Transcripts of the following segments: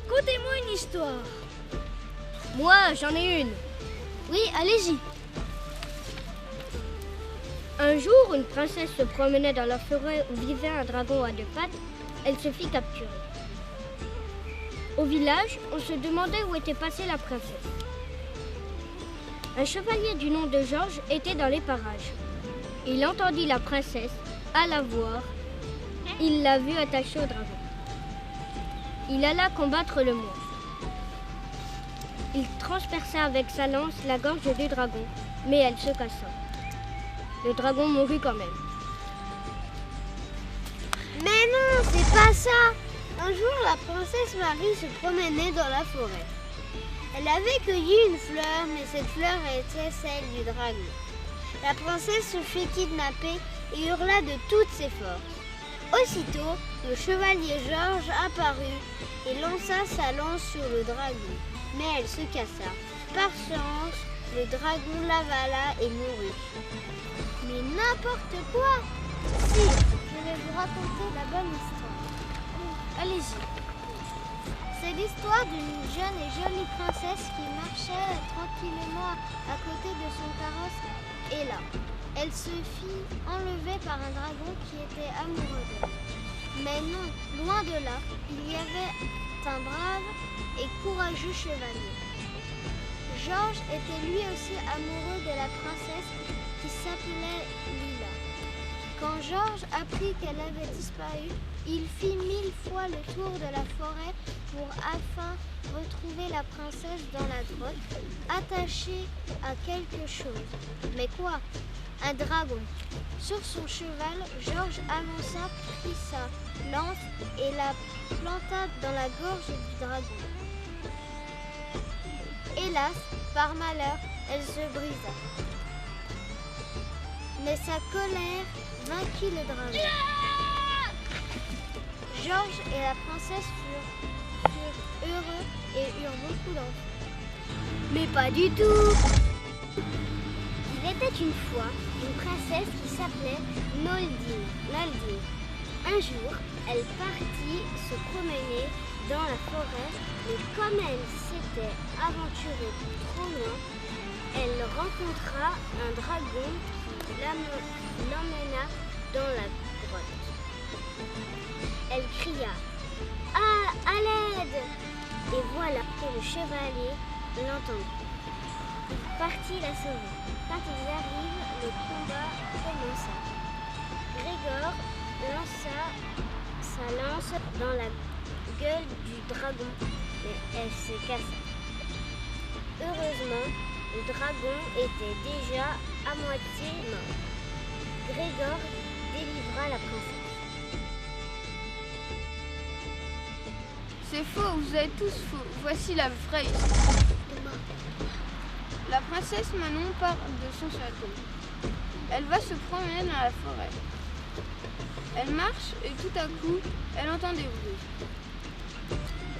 Contez-moi une histoire. Moi, j'en ai une. Oui, allez-y. Un jour, une princesse se promenait dans la forêt où vivait un dragon à deux pattes. Elle se fit capturer. Au village, on se demandait où était passée la princesse. Un chevalier du nom de Georges était dans les parages. Il entendit la princesse, alla voir. Il l'a vue attachée au dragon. Il alla combattre le monstre. Il transperça avec sa lance la gorge du dragon, mais elle se cassa. Le dragon mourut quand même. Mais non, c'est pas ça. Un jour, la princesse Marie se promenait dans la forêt. Elle avait cueilli une fleur, mais cette fleur était celle du dragon. La princesse se fit kidnapper et hurla de toutes ses forces. Aussitôt, le chevalier Georges apparut et lança sa lance sur le dragon. Mais elle se cassa. Par chance, le dragon l'avala et mourut. Mais n'importe quoi! Si, je vais vous raconter la bonne histoire. Allez-y. C'est l'histoire d'une jeune et jolie princesse qui marchait tranquillement à côté de son carrosse. Et là, elle se fit enlever par un dragon qui était amoureux d'elle. Mais non, loin de là, il y avait un brave et courageux chevalier. Georges était lui aussi amoureux de la princesse qui s'appelait Lila. Quand Georges apprit qu'elle avait disparu, il fit 1000 fois le tour de la forêt pour afin retrouver la princesse dans la grotte, attachée à quelque chose. Mais quoi? Un dragon. Sur son cheval, Georges avança, prit sa lance et la planta dans la gorge du dragon. Hélas, par malheur, elle se brisa. Mais sa colère vainquit le dragon. Georges et la princesse furent heureux et eurent beaucoup d'enfants. Mais pas du tout. Il était une fois une princesse qui s'appelait Noldine. Un jour, elle partit se promener dans la forêt, mais comme elle s'était aventurée trop loin, elle rencontra un dragon qui l'emmena dans la grotte. Elle cria « Ah, à l'aide !» Et voilà que le chevalier l'entendit. Il partit la sauver. Quand ils arrivent, le combat commença. Grégor lança sa lance dans la gueule du dragon, mais elle se cassa. Heureusement, le dragon était déjà à moitié mort. Grégor délivra la princesse. C'est faux, vous êtes tous faux. Voici la vraie histoire. La princesse Manon part de son château. Elle va se promener dans la forêt. Elle marche et tout à coup, elle entend des bruits.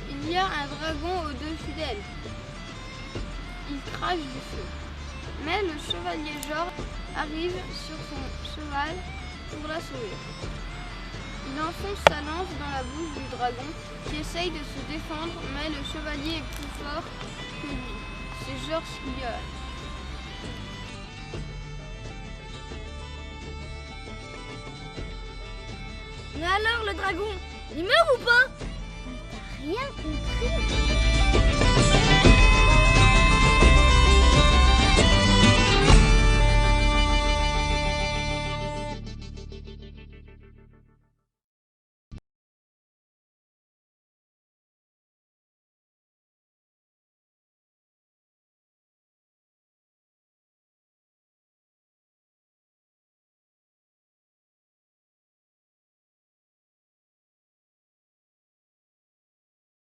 Il y a un dragon au-dessus d'elle. Il crache du feu. Mais le chevalier Georges arrive sur son cheval pour la sauver. Il enfonce sa lance dans la bouche du dragon qui essaye de se défendre, mais le chevalier est plus fort que lui. C'est Georges qui gagne. Mais alors, le dragon, il meurt ou pas? T'as rien compris?